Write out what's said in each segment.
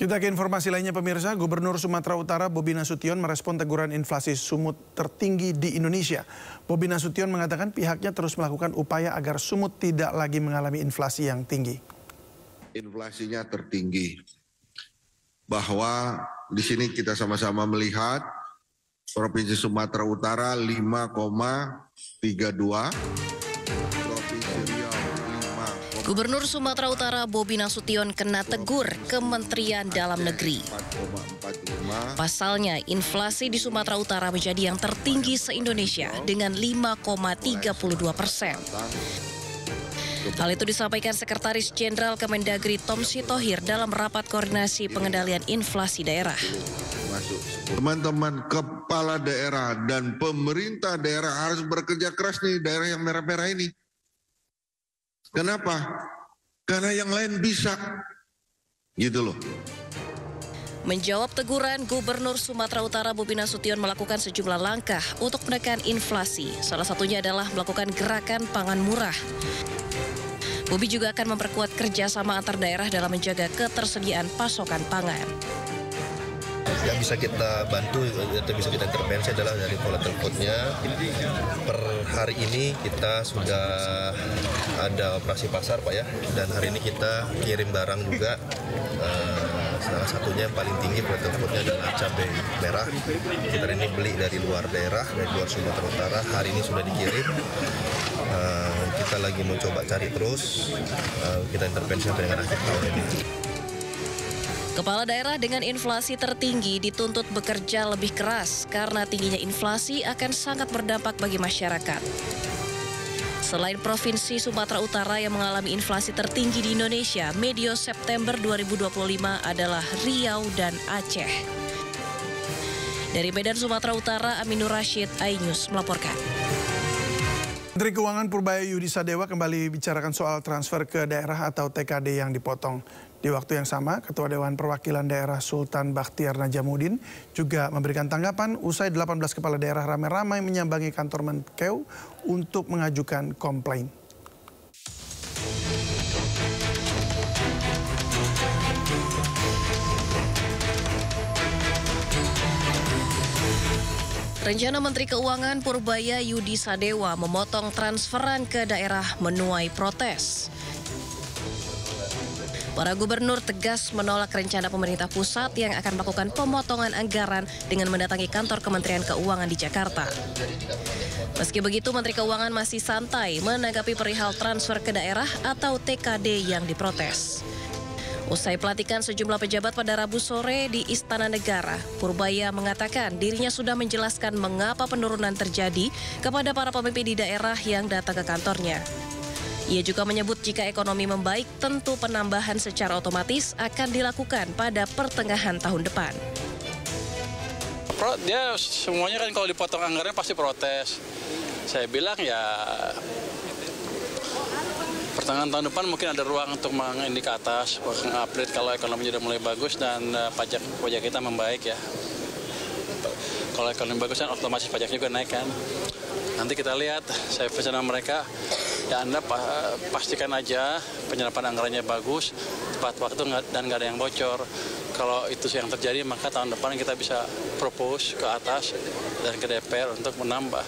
Kita ke informasi lainnya pemirsa, Gubernur Sumatera Utara Bobi Nasution merespon teguran inflasi sumut tertinggi di Indonesia. Bobi Nasution mengatakan pihaknya terus melakukan upaya agar sumut tidak lagi mengalami inflasi yang tinggi. Inflasinya tertinggi, bahwa di sini kita sama-sama melihat Provinsi Sumatera Utara 5,32, Provinsi Riau 5,4. Gubernur Sumatera Utara Bobi Nasution kena tegur Kementerian Dalam Negeri. Pasalnya, inflasi di Sumatera Utara menjadi yang tertinggi se-Indonesia dengan 5,32%. Hal itu disampaikan Sekretaris Jenderal Kemendagri Tom Sitohir dalam rapat koordinasi pengendalian inflasi daerah. Teman-teman kepala daerah dan pemerintah daerah harus bekerja keras nih, daerah yang merah-merah ini. Kenapa? Karena yang lain bisa. Gitu loh. Menjawab teguran, Gubernur Sumatera Utara Bobi Nasution melakukan sejumlah langkah untuk menekan inflasi. Salah satunya adalah melakukan gerakan pangan murah. Bobi juga akan memperkuat kerjasama antar daerah dalam menjaga ketersediaan pasokan pangan. Yang bisa kita bantu atau bisa kita intervensi adalah dari volatile food-nya. Per hari ini kita sudah ada operasi pasar Pak ya, dan hari ini kita kirim barang juga. Salah satunya yang paling tinggi volatile food-nya adalah cabai merah. Kita ini beli dari luar daerah, dari luar Sumatera Utara. Hari ini sudah dikirim. Kita lagi mau coba cari terus. Kita intervensi sampai dengan akhir tahun ini. Kepala daerah dengan inflasi tertinggi dituntut bekerja lebih keras karena tingginya inflasi akan sangat berdampak bagi masyarakat. Selain Provinsi Sumatera Utara yang mengalami inflasi tertinggi di Indonesia, medio September 2025 adalah Riau dan Aceh. Dari Medan, Sumatera Utara, Aminur Rashid, iNews melaporkan. Menteri Keuangan Purbaya Yudi Sadewa kembali bicarakan soal transfer ke daerah atau TKD yang dipotong. Di waktu yang sama, Ketua Dewan Perwakilan Daerah Sultan Bakhtiar Najamuddin juga memberikan tanggapan usai 18 kepala daerah ramai-ramai menyambangi kantor Menkeu untuk mengajukan komplain. Rencana Menteri Keuangan Purbaya Yudi Sadewa memotong transferan ke daerah menuai protes. Para gubernur tegas menolak rencana pemerintah pusat yang akan melakukan pemotongan anggaran dengan mendatangi kantor Kementerian Keuangan di Jakarta. Meski begitu, Menteri Keuangan masih santai menanggapi perihal transfer ke daerah atau TKD yang diprotes. Usai pelantikan sejumlah pejabat pada Rabu sore di Istana Negara, Purbaya mengatakan dirinya sudah menjelaskan mengapa penurunan terjadi kepada para pemimpin di daerah yang datang ke kantornya. Ia juga menyebut jika ekonomi membaik, tentu penambahan secara otomatis akan dilakukan pada pertengahan tahun depan. Dia semuanya kan kalau dipotong anggarannya pasti protes. Saya bilang ya pertengahan tahun depan mungkin ada ruang untuk mengindik ke atas, upgrade kalau ekonomi sudah mulai bagus dan pajak kita membaik ya. Kalau ekonomi bagus kan otomatis pajak juga naik kan. Nanti kita lihat, saya pesan sama mereka, ya Anda pastikan aja penyerapan anggarannya bagus, tepat waktu dan nggak ada yang bocor. Kalau itu yang terjadi, maka tahun depan kita bisa propose ke atas dan ke DPR untuk menambah.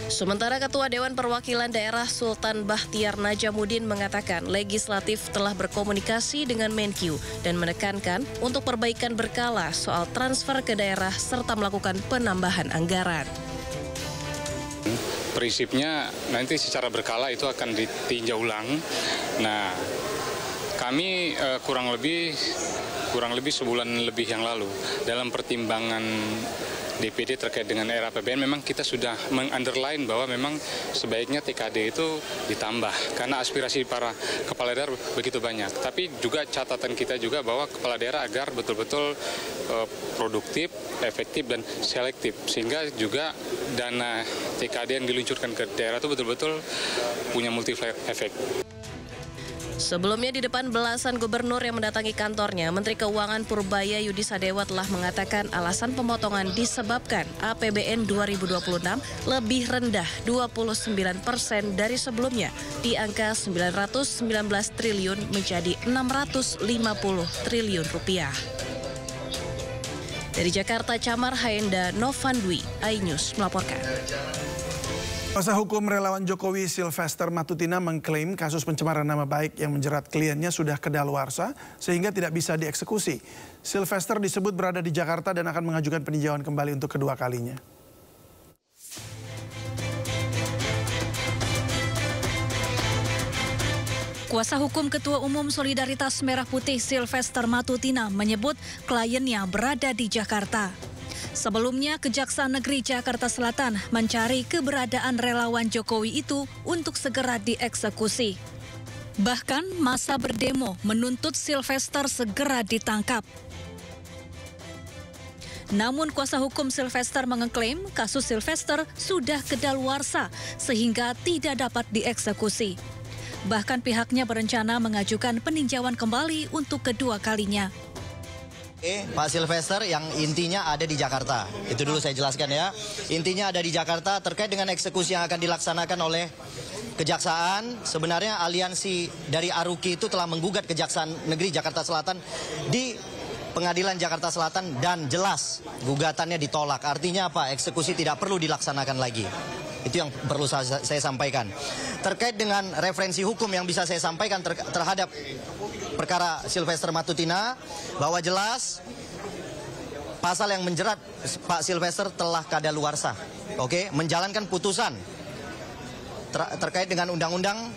Sementara Ketua Dewan Perwakilan Daerah Sultan Bakhtiar Najamuddin mengatakan legislatif telah berkomunikasi dengan Menkeu dan menekankan untuk perbaikan berkala soal transfer ke daerah serta melakukan penambahan anggaran. Prinsipnya nanti secara berkala itu akan ditinjau ulang. Nah, kami kurang lebih sebulan lebih yang lalu dalam pertimbangan DPD terkait dengan era APBN memang kita sudah meng-underline bahwa memang sebaiknya TKD itu ditambah karena aspirasi para kepala daerah begitu banyak. Tapi juga catatan kita juga bahwa kepala daerah agar betul-betul produktif, efektif dan selektif sehingga juga dana TKD yang diluncurkan ke daerah itu betul-betul punya multiplier efek. Sebelumnya di depan belasan gubernur yang mendatangi kantornya, Menteri Keuangan Purbaya Yudi Sadewa telah mengatakan alasan pemotongan disebabkan APBN 2026 lebih rendah 29% dari sebelumnya di angka 919 triliun menjadi 650 triliun rupiah. Dari Jakarta, Camar Haenda, Novandwi, iNews melaporkan. Kuasa hukum relawan Jokowi Sylvester Matutina mengklaim kasus pencemaran nama baik yang menjerat kliennya sudah kedaluarsa sehingga tidak bisa dieksekusi. Sylvester disebut berada di Jakarta dan akan mengajukan peninjauan kembali untuk kedua kalinya. Kuasa hukum Ketua Umum Solidaritas Merah Putih Sylvester Matutina menyebut kliennya berada di Jakarta. Sebelumnya, Kejaksaan Negeri Jakarta Selatan mencari keberadaan relawan Jokowi itu untuk segera dieksekusi. Bahkan, massa berdemo menuntut Sylvester segera ditangkap. Namun, kuasa hukum Sylvester mengklaim kasus Sylvester sudah kedaluarsa sehingga tidak dapat dieksekusi. Bahkan pihaknya berencana mengajukan peninjauan kembali untuk kedua kalinya. Pak Sylvester yang intinya ada di Jakarta. Itu dulu saya jelaskan ya. Intinya ada di Jakarta terkait dengan eksekusi yang akan dilaksanakan oleh Kejaksaan. Sebenarnya aliansi dari Aruki itu telah menggugat Kejaksaan Negeri Jakarta Selatan di Pengadilan Jakarta Selatan dan jelas gugatannya ditolak. Artinya apa? Eksekusi tidak perlu dilaksanakan lagi. Itu yang perlu saya sampaikan. Terkait dengan referensi hukum yang bisa saya sampaikan terhadap perkara Sylvester Matutina, bahwa jelas pasal yang menjerat Pak Sylvester telah kadaluarsa. Oke, menjalankan putusan terkait dengan undang-undang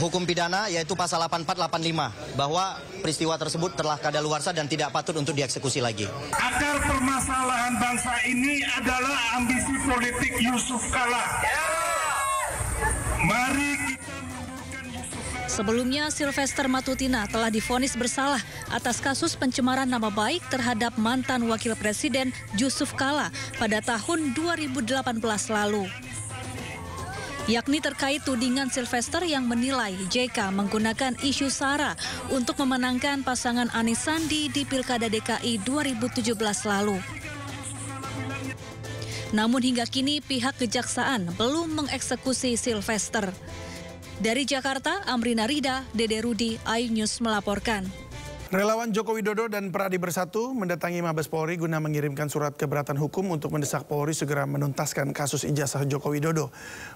hukum pidana yaitu pasal 8485 bahwa peristiwa tersebut telah kadaluarsa dan tidak patut untuk dieksekusi lagi. Akar permasalahan bangsa ini adalah ambisi politik Yusuf Kala. Mari kita mundurkan Yusuf Kala. Sebelumnya, Sylvester Matutina telah divonis bersalah atas kasus pencemaran nama baik terhadap mantan Wakil Presiden Yusuf Kala pada tahun 2018 lalu. Yakni terkait tudingan Sylvester yang menilai JK menggunakan isu SARA untuk memenangkan pasangan Anies Sandi di Pilkada DKI 2017 lalu. Namun hingga kini pihak kejaksaan belum mengeksekusi Sylvester. Dari Jakarta, Amrina Rida, Dede Rudi, iNews melaporkan. Relawan Joko Widodo dan Pradi Bersatu mendatangi Mabes Polri guna mengirimkan surat keberatan hukum untuk mendesak Polri segera menuntaskan kasus ijazah Joko Widodo.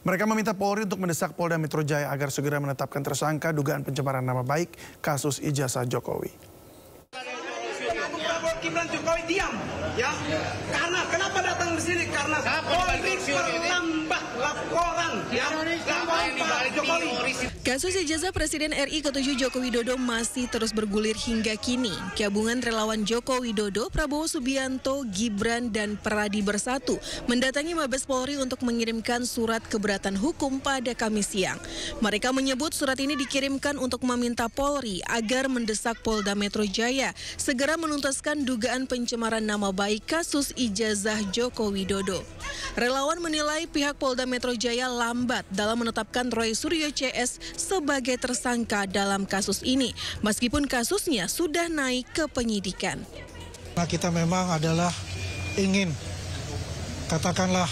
Mereka meminta Polri untuk mendesak Polda Metro Jaya agar segera menetapkan tersangka dugaan pencemaran nama baik kasus ijazah Jokowi. Gibran Jokowi diam, ya. Karena kenapa datang di sini? Karena Polri terlambat laporan, ya. Kasus ijazah Presiden RI ke-7 Joko Widodo masih terus bergulir hingga kini. Gabungan relawan Joko Widodo, Prabowo Subianto, Gibran, dan Pradi Bersatu mendatangi Mabes Polri untuk mengirimkan surat keberatan hukum pada Kamis siang. Mereka menyebut surat ini dikirimkan untuk meminta Polri agar mendesak Polda Metro Jaya segera menuntaskan dugaan pencemaran nama baik kasus ijazah Joko Widodo. Relawan menilai pihak Polda Metro Jaya lambat dalam menetapkan Roy Suryo CS sebagai tersangka dalam kasus ini, meskipun kasusnya sudah naik ke penyidikan. Nah, kita memang adalah ingin, katakanlah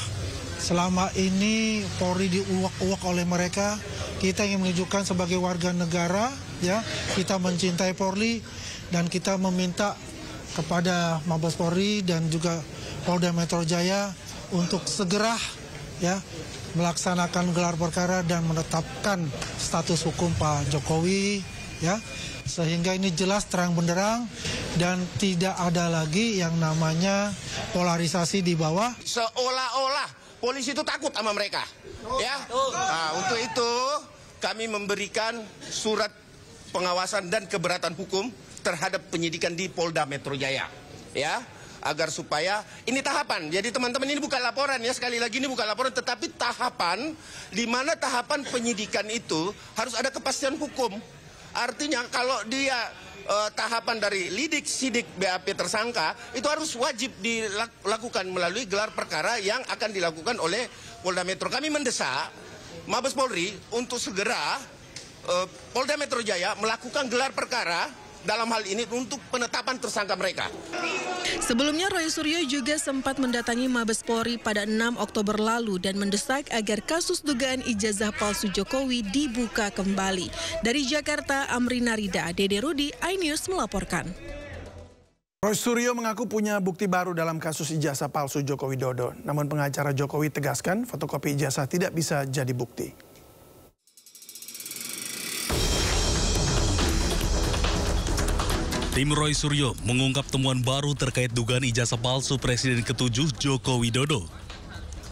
selama ini Polri diuak-uak oleh mereka, kita ingin menunjukkan sebagai warga negara, ya, kita mencintai Polri dan kita meminta kepada Mabes Polri dan juga Polda Metro Jaya untuk segera, ya, melaksanakan gelar perkara dan menetapkan status hukum Pak Jokowi, ya, sehingga ini jelas terang benderang dan tidak ada lagi yang namanya polarisasi di bawah. Seolah-olah polisi itu takut sama mereka, ya. Nah, untuk itu kami memberikan surat pengawasan dan keberatan hukum terhadap penyidikan di Polda Metro Jaya, ya. Agar supaya ini tahapan, jadi teman-teman ini bukan laporan ya, sekali lagi ini bukan laporan tetapi tahapan, di mana tahapan penyidikan itu harus ada kepastian hukum. Artinya kalau dia tahapan dari lidik, sidik, BAP tersangka itu harus wajib dilakukan melalui gelar perkara yang akan dilakukan oleh Polda Metro. Kami mendesak Mabes Polri untuk segera Polda Metro Jaya melakukan gelar perkara dalam hal ini untuk penetapan tersangka mereka. Sebelumnya Roy Suryo juga sempat mendatangi Mabes Polri pada 6 Oktober lalu dan mendesak agar kasus dugaan ijazah palsu Jokowi dibuka kembali. Dari Jakarta, Amrina Rida, Dede Rudi, iNews melaporkan. Roy Suryo mengaku punya bukti baru dalam kasus ijazah palsu Joko Widodo. Namun pengacara Jokowi tegaskan fotokopi ijazah tidak bisa jadi bukti. Tim Roy Suryo mengungkap temuan baru terkait dugaan ijazah palsu Presiden ke-7 Joko Widodo.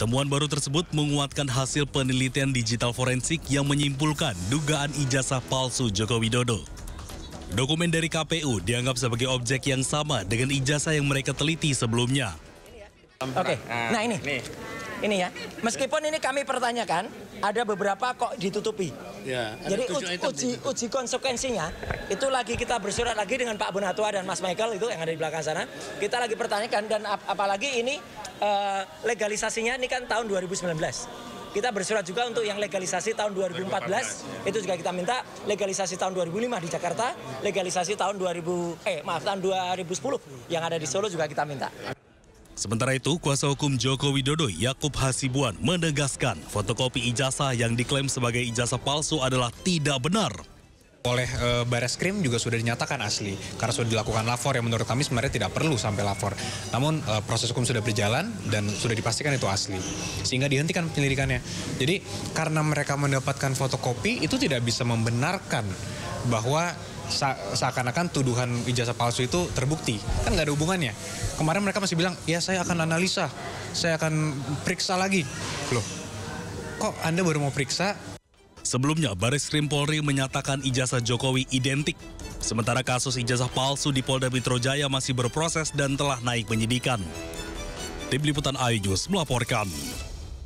Temuan baru tersebut menguatkan hasil penelitian digital forensik yang menyimpulkan dugaan ijazah palsu Joko Widodo. Dokumen dari KPU dianggap sebagai objek yang sama dengan ijazah yang mereka teliti sebelumnya. Oke, nah ini ya. Meskipun ini kami pertanyakan, ada beberapa kok ditutupi. Ya, jadi uji konsekuensinya itu lagi kita bersurat lagi dengan Pak Bonatua dan Mas Michael itu yang ada di belakang sana. Kita lagi pertanyakan dan apalagi ini legalisasinya ini kan tahun 2019. Kita bersurat juga untuk yang legalisasi tahun 2014 itu juga kita minta, legalisasi tahun 2005 di Jakarta, legalisasi tahun 2010 yang ada di Solo juga kita minta. Sementara itu, kuasa hukum Joko Widodo Yakub Hasibuan menegaskan fotokopi ijazah yang diklaim sebagai ijazah palsu adalah tidak benar. Oleh Bareskrim juga sudah dinyatakan asli karena sudah dilakukan lapor yang menurut kami sebenarnya tidak perlu sampai lapor. Namun proses hukum sudah berjalan dan sudah dipastikan itu asli sehingga dihentikan penyelidikannya. Jadi karena mereka mendapatkan fotokopi itu tidak bisa membenarkan bahwa seakan-akan tuduhan ijazah palsu itu terbukti. Kan nggak ada hubungannya. Kemarin mereka masih bilang, ya saya akan analisa, saya akan periksa lagi. Loh, kok Anda baru mau periksa? Sebelumnya, Bareskrim Polri menyatakan ijazah Jokowi identik. Sementara kasus ijazah palsu di Polda Metro Jaya masih berproses dan telah naik penyidikan. Tim Liputan iNews melaporkan.